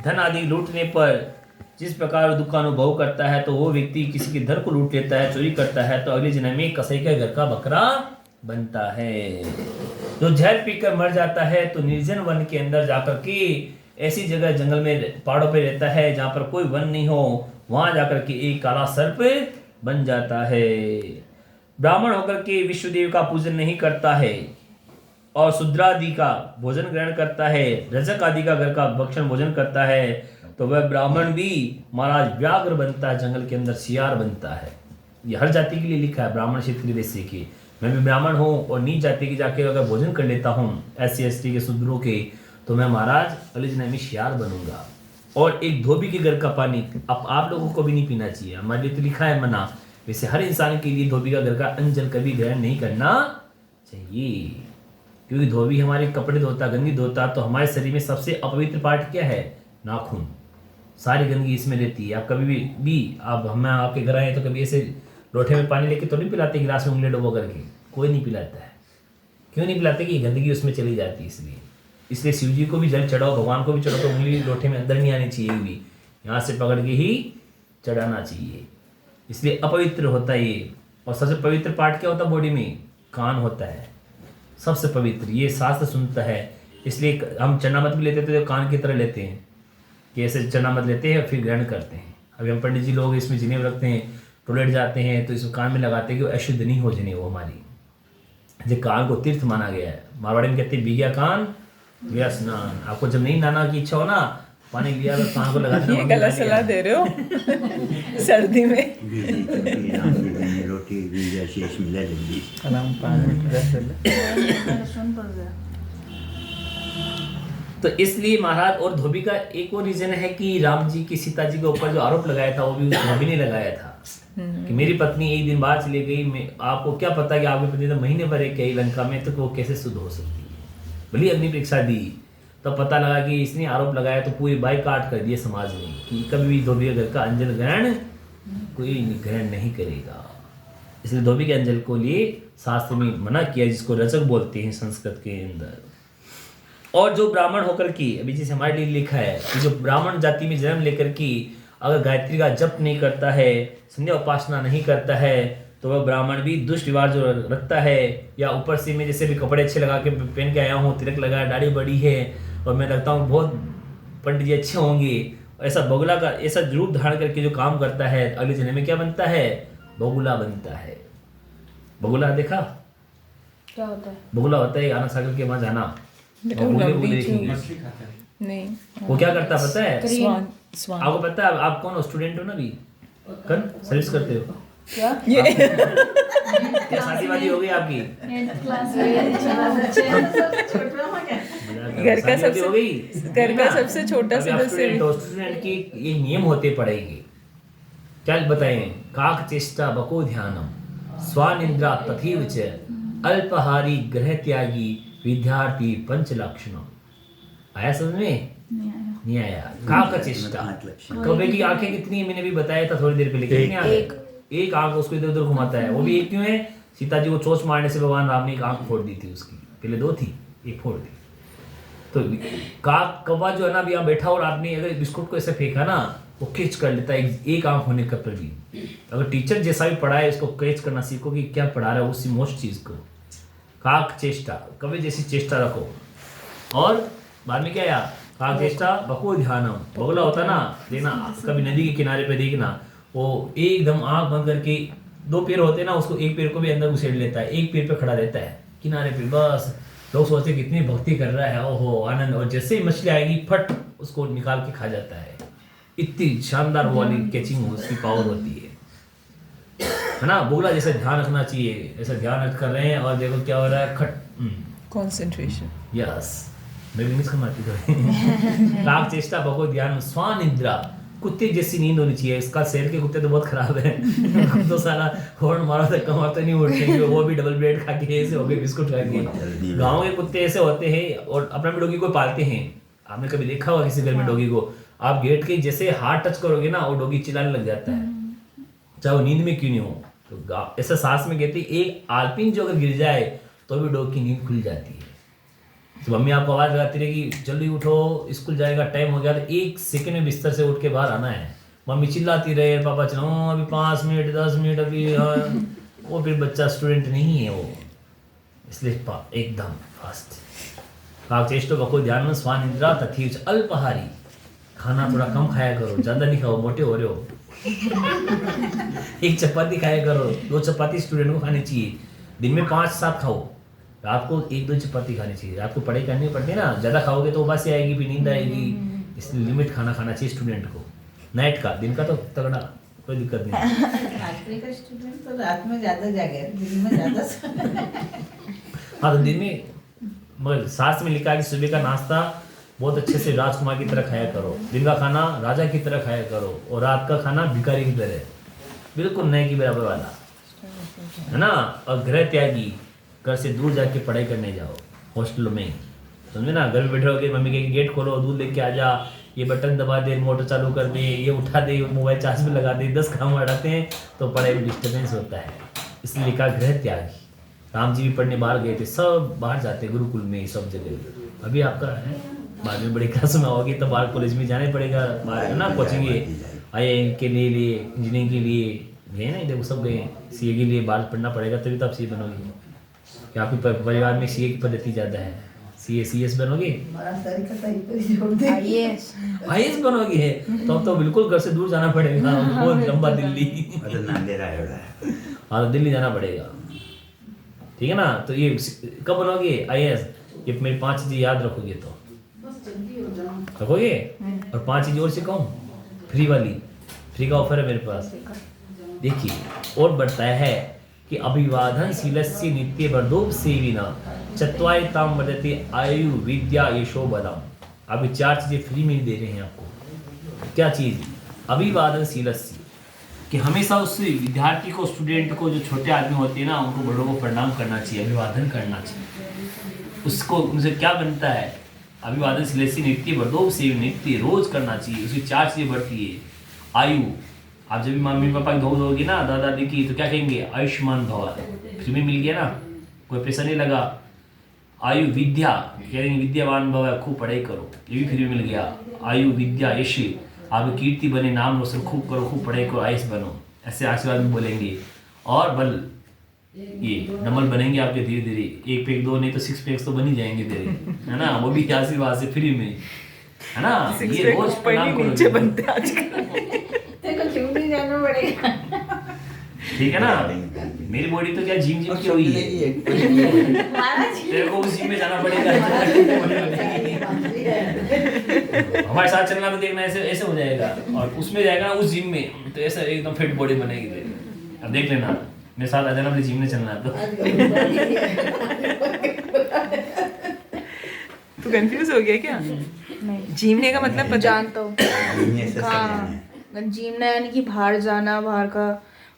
धन आदि लूटने पर जिस प्रकार दुख का अनुभव करता है, तो वो व्यक्ति किसी के धन को लूट लेता है, चोरी करता है, तो अगले जन्म में कसाई के घर का बकरा बनता है। जो जहर पीकर मर जाता है तो निर्जन वन के अंदर जाकर के ऐसी जगह जंगल में पहाड़ों पे रहता है जहाँ पर कोई वन नहीं हो, वहां जाकर के एक काला सर्प बन जाता है। ब्राह्मण होकर के विश्वदेव का पूजन नहीं करता है और शूद्रादि का भोजन ग्रहण करता है, रजक आदि का घर का भक्षण भोजन करता है, तो वह ब्राह्मण भी महाराज व्याघ्र बनता है, जंगल के अंदर शियार बनता है। ये हर जाति के लिए लिखा है, ब्राह्मण क्षत्रिय वैश्य की। मैं भी ब्राह्मण हूँ और नीच जाति की जाके अगर भोजन कर लेता हूँ SC ST के शूद्रों के, तो मैं महाराज अगले जन्म में शियार बनूंगा। और एक धोबी के घर का पानी अब आप लोगों को भी नहीं पीना चाहिए, हमारे लिए तो लिखा है मना। वैसे हर इंसान के लिए धोबी का घर का अंजल कभी ग्रहण नहीं करना चाहिए, क्योंकि धोबी हमारे कपड़े धोता, गंदगी धोता, तो हमारे शरीर में सबसे अपवित्र पार्ट क्या है? नाखून। सारी गंदगी इसमें रहती है। आप कभी भी आप हम आपके घर आए तो कभी ऐसे लोटे में पानी लेके तो नहीं पिलाते, गिलास में उंगली डुबो करके? कोई नहीं पिलाता है। क्यों नहीं पिलाते? कि गंदगी उसमें चली जाती है इसलिए शिव जी को भी जल चढ़ाओ, भगवान को भी चढ़ाओ, तो उंगली लोटे में अंदर नहीं आनी चाहिए, भी यहाँ से पकड़ के ही चढ़ाना चाहिए। इसलिए अपवित्र होता है ये। और सबसे पवित्र पार्ट क्या होता है बॉडी में? कान होता है सबसे पवित्र। ये शास्त्र सुनता है, इसलिए हम चरणामत भी लेते तो कान की तरह लेते हैं, कि ऐसे चरणामत लेते हैं फिर ग्रहण करते हैं। अभी हम पंडित जी लोग इसमें जिनेब रखते हैं, टॉयलेट जाते हैं तो इसको कान में लगाते हैं कि वो अशुद्ध नहीं हो जाए। वो हमारी जो कान को तीर्थ माना गया है। मारवाड़ी में कहते हैं बीघा कान गया स्नान। आपको जब नहीं नहाना की इच्छा हो ना, पानी लिया तो कान को लगा देना। ये गलत सलाह दे रहे हो सर्दी में। रोटी शेष मिला लेंगी। तो इसलिए महाराज, और धोबी का एक और रीजन है कि राम जी की सीता जी के ऊपर जो आरोप लगाया था वो भी उस धोबी ने लगाया था कि मेरी पत्नी एक दिन बाहर चली गई। आपको क्या पता कि आपकी पत्नी तो महीने भर गई लंका में, तो वो कैसे शुद्ध हो सकती है? भली अग्नि परीक्षा दी तो पता लगा कि इसने आरोप लगाया, तो पूरी बाई काट कर दिए समाज में कि कभी भी धोबी के घर का अंजल ग्रहण कोई ग्रहण नहीं करेगा। इसलिए धोबी के अंजल को लिए शास्त्र में मना किया, जिसको रजक बोलते हैं संस्कृत के अंदर। और जो ब्राह्मण होकर की, अभी जैसे हमारे लिए लिखा है कि जो ब्राह्मण जाति में जन्म लेकर की अगर गायत्री का जप नहीं करता है, संध्या उपासना नहीं करता है, तो वह ब्राह्मण भी दुष्ट व्यवहार जो रखता है, या ऊपर से मैं जैसे भी कपड़े अच्छे लगा के पहन के आया हूँ, तिलक लगाया, दाढ़ी बड़ी है और मैं लगता हूँ बहुत पंडित जी अच्छे होंगे, ऐसा बगुला का ऐसा रूप धारण करके जो काम करता है, अगले जन्म में क्या बनता है? बगुला बनता है। बगुला देखा क्या होता है? बगुला होता है आनंद सागर के वहां जाना, नहीं वो क्या करता है पता है? स्वान स्वान। आपको पता है? आप कौन हो? स्टूडेंट हो ना अभी? कर सर्विस करते हो क्या? ये क्या? शादी वादी हो गई आपकी? घर का शादी हो गई? घर का सबसे छोटा अभी आप सदस्य। स्टूडेंट हो, स्टूडेंट की ये नियम होते पढ़ेंगे। क्या बताएं? काक चेष्टा बको ध्यानम स्वानिंद्रा तथैव च अल्पहारी ग्रह त्यागी विद्यार्थी पंच लक्षणम। आया समझ में? नहीं आया। काक चेष्टा, कौवे की आंखें कितनी है मैंने भी बताया था थोड़ी देर पहले, कितनी आंखें? एक आंख उसको इधर उधर घुमाता है। वो भी एक क्यों है? सीता जी को चोंच मारने से भगवान राम ने एक आंख फोड़ दी थी उसकी, पहले दो थी, एक फोड़ दी। तो काक कौवा जो है ना, अभी यहाँ बैठा और आपने अगर बिस्कुट को ऐसे फेंका ना, वो कैच कर लेता है एक आंख होने का पर भी। अगर टीचर जैसा भी पढ़ाए उसको कैच करना सीखो कि क्या पढ़ा रहा है उसी मोस्ट चीज को। काक चेष्टा, कभी जैसी चेष्टा रखो। और बाद में क्या आया? काक चेष्टा बको ध्यानम। बगुला होता ना, देखना कभी नदी के किनारे पे देखना, वो एकदम आंख बंद करके, दो पैर होते ना, उसको एक पैर को भी अंदर घुसेड़ लेता है, एक पैर पे खड़ा रहता है किनारे पे, बस लोग सोचते कितनी भक्ति कर रहा है, ओहो आनंद। और जैसे ही मछली आएगी फट उसको निकाल के खा जाता है। इतनी शानदार वो वाली कैचिंग उसकी पावर होती है ना। बगुला जैसे ध्यान रखना चाहिए, ऐसा ध्यान रख कर रहे हैं और देखो क्या हो रहा है, खट कंसंट्रेशन। यस, मैं भी मिस कर मारती थोड़ी। काक चेष्टा बको ध्यान स्वान निद्रा, कुत्ते जैसी नींद होनी चाहिए। इसका शहर के कुत्ते तो बहुत खराब है। तो सारा हॉर्न मारा तो कमर तो नहीं उठेंगे, वो भी डबल ब्रेड खा के ऐसे हो गए, बिस्कुट खा के। गाँव के कुत्ते ऐसे होते हैं और अपना भी डॉगी को पालते हैं। आपने कभी देखा होगा किसी घर में डॉगी को, आप गेट के जैसे हाथ टच करोगे ना, वो डॉगी चिल्लाने लग जाता है, चाहे वो नींद में क्यों नहीं हो। तो ऐसा सांस में कहते एक आलपिन जो अगर गिर जाए तो भी डॉग की नींद खुल जाती है। तो मम्मी आपको आवाज लगाती रहेगी जल्दी उठो स्कूल जाएगा टाइम हो गया, तो 1 सेकंड में बिस्तर से उठ के बाहर आना है। मम्मी चिल्लाती रहे, पापा चलो अभी 5 मिनट 10 मिनट अभी वो फिर बच्चा स्टूडेंट नहीं है वो, इसलिए एकदम फास्ट। काकचेष्टो बको ध्यान स्वान इंद्रा तथी अल्पहारी, खाना थोड़ा कम खाया करो, ज्यादा नहीं खाओ, मोटे हो रहे हो। 1 चपाती खाया करो, 2 चपाती स्टूडेंट को खानी चाहिए, दिन में 5-7 खाओ, रात को 1-2 चपाती खानी चाहिए। रात को पढ़ाई करनी पड़ती है ना, ज्यादा खाओगे तो उबासी आएगी, फिर नींद आएगी, इसलिए लिमिट खाना खाना चाहिए स्टूडेंट को। नाइट का, दिन का तो तगड़ा, कोई दिक्कत नहीं। आजकल का स्टूडेंट तो रात में ज्यादा जागे, दिन में ज्यादा हाँ, तो दिन में मगर शास्त्र में लिखा है कि सुबह का नाश्ता बहुत अच्छे से राजकुमार की तरह खाया करो, दिन का खाना राजा की तरह खाया करो, और रात का खाना भिखारी की तरह, बिल्कुल नए की बराबर वाला, है ना। और गृह त्यागी, घर से दूर जाके पढ़ाई करने जाओ, हॉस्टल में, समझे ना। घर में बैठे होगे, मम्मी कहेगी गेट खोलो, दूध लेके आ जा, ये बटन दबा दे, मोटर चालू कर दे, ये उठा दे, मोबाइल चार्ज में लगा दे, 10 काम बढ़ाते हैं तो पढ़ाई में डिस्टर्बेंस होता है। इसलिए लिखा गृह त्यागी। राम जी भी पढ़ने बाहर गए थे, सब बाहर जाते गुरुकुल में, सब जगह। अभी आपका है बाद में बड़ी क्लास में आओगे तो बाहर कॉलेज में जाना ही पड़ेगा, बाहर है ना, कोचिंग IIM के लिए इंजीनियरिंग के लिए गए ना, देखो सब गए, CA के लिए बाहर पढ़ना पड़ेगा, तभी तो आप CA बनोगे। क्या आपके परिवार में CA की पद्धति ज़्यादा है? CS बनोगे, IAS बनोगे, तो बिल्कुल घर से दूर जाना पड़ेगा, बहुत लंबा दिल्ली। हाँ, तो दिल्ली जाना पड़ेगा, ठीक है ना। तो ये कब बनोगे IAS? ये मेरी 5 चीजें याद रखोगे तो रखोगे। और 5 चीजें और सिखाऊं, फ्री वाली, फ्री का ऑफर है मेरे पास। देखिए, और बताया है कि अभिवादन शीलस्य नित्य वर्धोप सेविना चत्वारिताम वर्धते आयु विद्या यशो बलम। अभी 4 चीजें फ्री में दे रहे हैं आपको। क्या चीज? अभिवादन शीलस्य, कि हमेशा उस विद्यार्थी को, स्टूडेंट को, जो छोटे आदमी होते हैं ना, उनको बड़ों को प्रणाम करना चाहिए, अभिवादन करना चाहिए। उसको उनसे क्या बनता है? अभिवादन शीलस्य नित्य वर्धोप सेविना, नित्य रोज करना चाहिए। उसकी 4 चीजें बढ़ती है। आयु, आप जब भी मम्मी पापा की धो दोगे ना, दादा दादी की, तो क्या कहेंगे? आयुष्मान भव, फ्री में मिल गया ना, कोई पैसा नहीं लगा। आयु विद्या, कहेंगे विद्यावान भव, खूब पढ़ाई करो, ये भी फ्री में मिल गया। आयु विद्या यश, आप कीर्ति बने, नाम रोशन खूब करो, खूब पढ़ाई करो, आयुष बनो, ऐसे आशीर्वाद में बोलेंगे। और बल, ये डबल बनेंगे आपके धीरे धीरे, 1 पैक 2 नहीं तो 6 पैक्स तो बन ही जाएंगे तेरे, है ना। वो भी आशीर्वाद से फ्री में, है ना। ये रोज प्रणाम करो, नीचे बनते आजकल। क्यों नहीं जाना पड़ेगा, ठीक है ना। मेरी बॉडी तो क्या जिम की हुई है, तेरे को उस जिम में जाना पड़ेगा। हमारे साथ चलना तो देखना, ऐसे ऐसे हो जाएगा, और उसमें जाएगा ना उस जिम में, तो ऐसा एकदम फिट बॉडी बनेगी तेरी। अब देख लेना, मेरे साथ आ जाना, अपने जिम में चलना तो। तू कंफ्यूज हो गया क्या? नहीं, जीवने का मतलब पता? जानता हूँ। हाँ, जीवना यानी कि बाहर जाना, बाहर का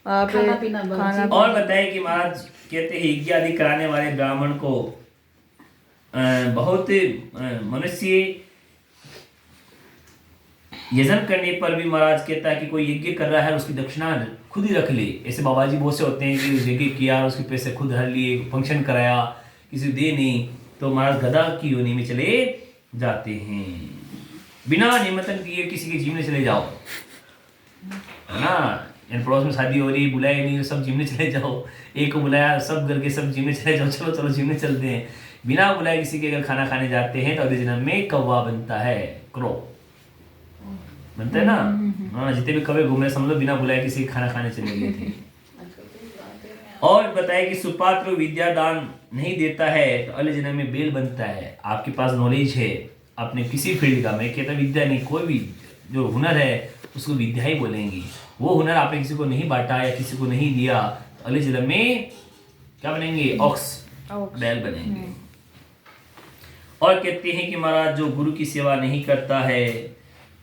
वहाँ पे खाना पीना, खाना। और बताए कि महाराज कहते हैं यज्ञ आदि कराने वाले ब्राह्मण को बहुत मनुष्य यजन करने पर भी महाराज कहता है कि कोई यज्ञ कर रहा है उसकी दक्षिणा खुद ही रख ले। ऐसे बाबा जी बहुत से होते हैं कि यज्ञ किया, उसके पैसे खुद हर लिए, फंक्शन कराया, किसी दे नहीं, तो महाराज गधा की योनि में चले जाते हैं। बिना निमंत्रण किए किसी के जीवन में चले जाओ, है ना। पड़ोस में शादी हो रही, बुलाया नहीं, सब जिम में चले जाओ। एक को बुलाया, सब घर के सब जिम में चले जाओ, चलो चलो जिम में चलते हैं। बिना बुलाए किसी के अगर खाना खाने जाते हैं तो अगले जन्म में कौवा बनता है, क्रो बनता है ना। हाँ, जितने भी कौवे घूम रहे समझ लो बिना बुलाए किसी के खाना खाने चले गए थे। और बताया कि सुपात्र विद्या दान नहीं देता है तो अगले जन्म में बेल बनता है। आपके पास नॉलेज है अपने किसी फील्ड का, मैं कहता विद्या नहीं, कोई भी जो हुनर है उसको विद्या ही बोलेंगे। वो हुनर आपने किसी को नहीं बांटा या किसी को नहीं दिया तो अगले जन्म में क्या बनेंगे? ऑक्स, बैल बनेंगे। और कहते हैं कि महाराज जो गुरु की सेवा नहीं करता है,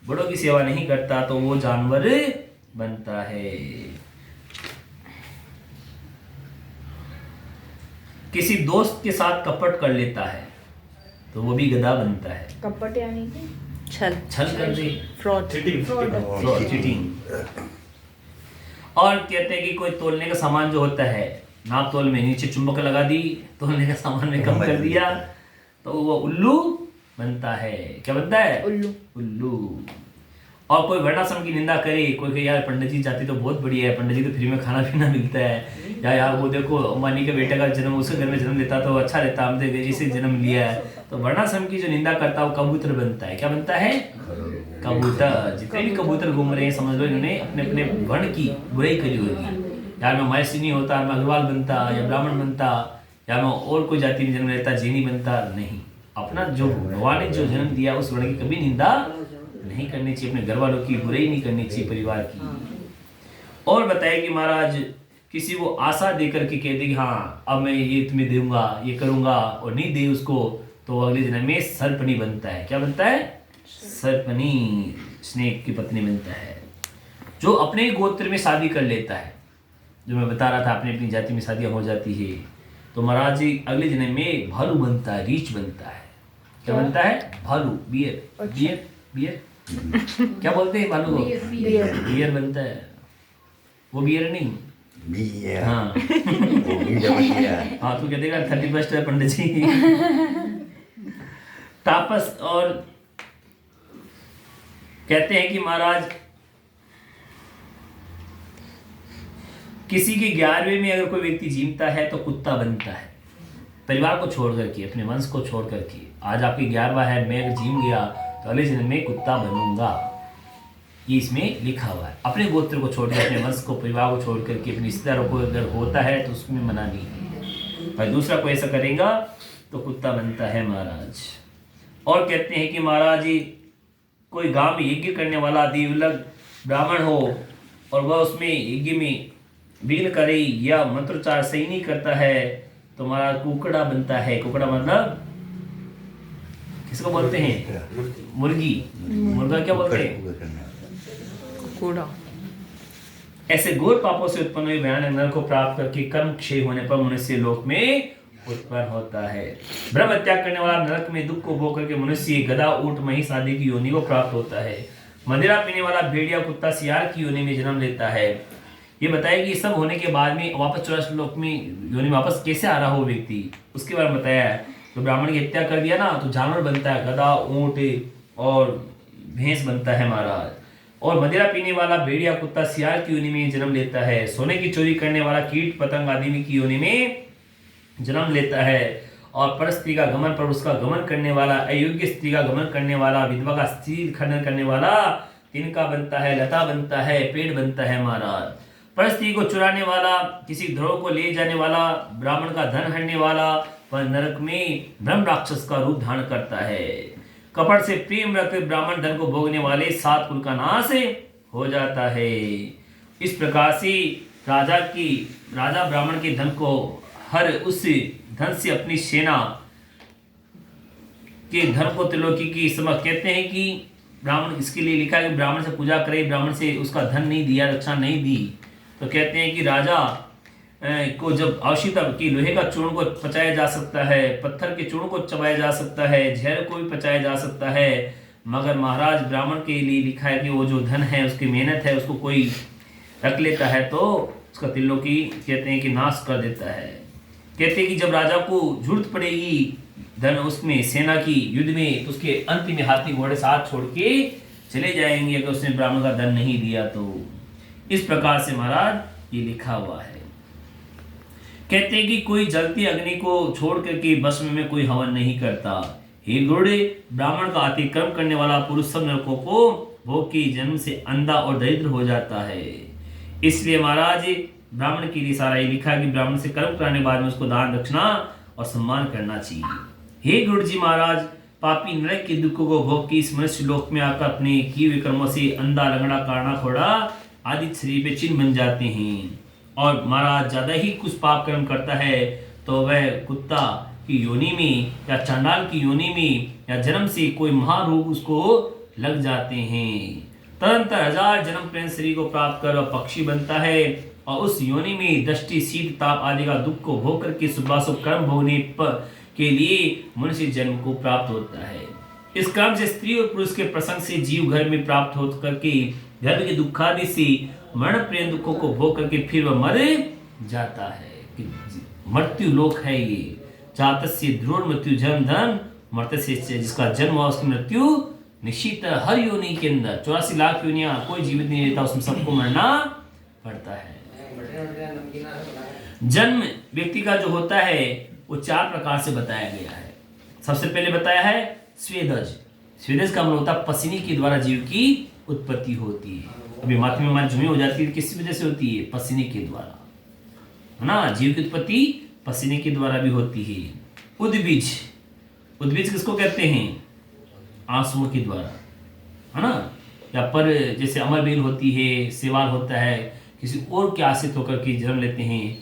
बड़ों की सेवा नहीं करता, तो वो जानवर बनता है। किसी दोस्त के साथ कपट कर लेता है तो वो भी गधा बनता है। कपट यानी कि छल कर दे, फ्रॉड चीटिंग। और कहते हैं कि कोई तोलने का सामान जो होता है, नाप तोल में नीचे चुंबक लगा दी, तोलने का सामान में कम कर दिया, तो वो उल्लू बनता है। क्या बनता है? उल्लू। उल्लू। और कोई वर्णाश्रम की निंदा करे, कोई कहे यार पंडित जी जाति तो बहुत बढ़िया है, पंडित जी तो फ्री में खाना पीना मिलता है, या यार वो देखो अंबानी के बेटे का जन्म उसके घर में जन्म लेता तो अच्छा रहता, हमने इसे जन्म लिया है। तो वर्णाश्रम की जो निंदा करता है वो कबूतर बनता है। क्या बनता है? कबूतर। जितने भी कबूतर घूम रहे हैं समझ लो इन्होंने अपने अपने वर्ण की बुराई करी होगी। यार मैं महर्षि नहीं होता, मैं अग्रवाल बनता या ब्राह्मण बनता या मैं और कोई जाति में जन्म लेता, जीनी बनता। नहीं, अपना जो भगवान ने जो जन्म दिया उस वर्ण की कभी निंदा नहीं करनी चाहिए, अपने घर वालों की बुराई नहीं करनी चाहिए, परिवार की। और बताया कि महाराज किसी को आशा देकर के कहते कि हाँ अब मैं ये तुम्हें दूंगा, ये करूंगा, और नहीं दे उसको तो वो अगले जन्म में सर्पनी बनता है। क्या बनता है? सर्पनी, स्नेक की पत्नी बनता है। जो अपने गोत्र में शादी कर लेता है, जो मैं बता रहा था अपनी अपनी जाति में शादियां हो जाती है, तो महाराज जी अगले जन्म में भालू बनता है, रीछ बनता है। क्या बनता है? भालू, बियर। बियर, बियर क्या बोलते हैं भालू को? बियर बनता है। वो बियर नहीं, बियर। हाँ वो भी जब किया। हाँ तू कहते 31 है पंडित जी। तापस और कहते हैं कि महाराज किसी के 11वें में अगर कोई व्यक्ति जीवता है तो कुत्ता बनता है, परिवार को छोड़ करके, अपने वंश को छोड़ करके। आज आपके 11वां है, मैं अगर जीव गया तो अगले जन्म में कुत्ता बनूंगा, ये इसमें लिखा हुआ है। अपने गोत्र को छोड़ कर, अपने वंश को, परिवार को छोड़ करके अपने रिश्तेदारों को अगर होता है तो उसमें मना नहीं है, भाई दूसरा कोई ऐसा करेगा तो कुत्ता बनता है महाराज। और कहते हैं कि महाराज जी कोई गांव में यज्ञ करने वाला दिव्यलग ब्राह्मण हो और वह उसमें यज्ञ में विघ्न करे या मंत्रोच्चार सही नहीं करता है तो महाराज कुकड़ा बनता है। कुकड़ा मतलब किसको बोलते हैं? मुर्गी। मुर्गा क्या बोलते हैं? कूड़ा। ऐसे घोर पापों से उत्पन्न हुए भयानक नरक को प्राप्त करके कर्म क्षय होने पर मनुष्य लोक में उत्पन्न होता है। ब्रह्म हत्या करने वाला नरक में दुख को भोग करके मनुष्य गधा, ऊंट, महिष आदि की योनि को प्राप्त होता है। मदिरा पीने वाला भेड़िया, कुत्ता, सियार की योनि में जन्म लेता है। ये बताया कि सब होने के बाद में वापस 84 लोक में योनि में वापस कैसे आ रहा हो व्यक्ति, उसके बारे में बताया है। तो ब्राह्मण की हत्या कर दिया ना तो जानवर बनता है, गधा, ऊंट और भैंस बनता है महाराज। और मदिरा पीने वाला भेड़िया, कुत्ता, सियार की योनि में जन्म लेता है। सोने की चोरी करने वाला कीट, पतंग आदि की योनि में जन्म लेता है। और पर स्त्री का गमन पर उसका गमन करने वाला, अयोग्य स्त्री का गमन करने वाला, विधवा का स्त्री खंडन करने वाला तिनका बनता है, लता बनता है, पेड़ बनता है महाराज। पर स्त्री को चुराने वाला, किसी ध्रुव को ले जाने वाला, ब्राह्मण का धन हड़ने वाला वह नरक में ब्रह्म राक्षस का रूप धारण करता है। कपट से प्रेम रख ब्राह्मण धन को भोगने वाले 7 कुल का नाश हो जाता है। इस प्रकार से राजा ब्राह्मण के धन को हर उस धन से अपनी सेना के धन को त्रिलोकी की समझ। कहते हैं कि ब्राह्मण, इसके लिए लिखा है कि ब्राह्मण से पूजा करे, ब्राह्मण से उसका धन नहीं दिया, रक्षा नहीं दी, तो कहते हैं कि राजा को जब आवश्यकता कि लोहे का चूर्ण को पचाया जा सकता है, पत्थर के चूर्ण को चबाया जा सकता है, जहर को भी पचाया जा सकता है, मगर महाराज ब्राह्मण के लिए लिखा है कि वो जो धन है, उसकी मेहनत है, उसको कोई रख लेता है तो उसका त्रिलोकी कहते हैं कि नाश कर देता है। कहते हैं कि जब राजा को जरूरत पड़ेगी धन उसमें, सेना की युद्ध में, तो उसके अंत में हाथी घोड़े साथ छोड़ के चले जाएंगे अगर उसने ब्राह्मण का धन नहीं दिया तो। इस प्रकार से महाराज ये लिखा हुआ है। कहते हैं कि कोई जलती अग्नि को छोड़ करके भस्म में कोई हवन नहीं करता। हे घोड़े, ब्राह्मण का अतिक्रम करने वाला पुरुष सब नरकों को भोग के जन्म से अंधा और दरिद्र हो जाता है। इसलिए महाराज ब्राह्मण के लिए सारा ये लिखा है कि ब्राह्मण से कर्म कराने के बाद में उसको दान, दक्षिणा और सम्मान करना चाहिए। हे गुरु जी महाराज, पापी नरक के दुखों को भोग के इस मनुष्य लोक में आकर अपने किए हुए कर्मों से अंधा, लंगड़ा, काना, खोड़ा आदि शरीर पे चिन्ह बन जाते हैं। और महाराज ज्यादा ही कुछ पाप कर्म करता है तो वह कुत्ता की योनि में या चांडाल की योनि में या जन्म से कोई महारोग उसको लग जाते हैं। तदंतर 1000 जन्म पर्यंत शरीर को प्राप्त कर वह पक्षी बनता है और उस योनि में दृष्टि, शीत, ताप आदि का दुख को भोग करके शुभाशुभ कर्म भोगने के लिए मनुष्य जन्म को प्राप्त होता है। इस कर्म से स्त्री और पुरुष के प्रसंग से जीव घर में प्राप्त हो करके धर्म के दुखादि से मरण प्रेम दुखों को भोग करके फिर वह मर जाता है। मृत्यु लोक है ये। जातस्य ध्रुव मृत्यु जन्म धन मरते से जिसका जन्म हुआ उसकी मृत्यु निश्चित है। हर योनि के अंदर 84 लाख योनियां, कोई जीवित नहीं रहता, उसमें सबको मरना पड़ता है। जन्म व्यक्ति का जो होता है वो 4 प्रकार से बताया गया है। सबसे पहले बताया है स्वेदज। स्वेदज का मतलब होता है पसीने के द्वारा जीव की उत्पत्ति होती है। अभी माथे में हमारी झुमी हो जाती है, किस वजह से होती है? पसीने के द्वारा, है ना। जीव की उत्पत्ति पसीने के द्वारा भी होती है। उद्बीज, उद्बीज किसको कहते हैं? आंसुओं के द्वारा, है ना। या पर जैसे अमरबेल होती है, सेवाल होता है, किसी और के आश्रित होकर के जन्म लेते हैं।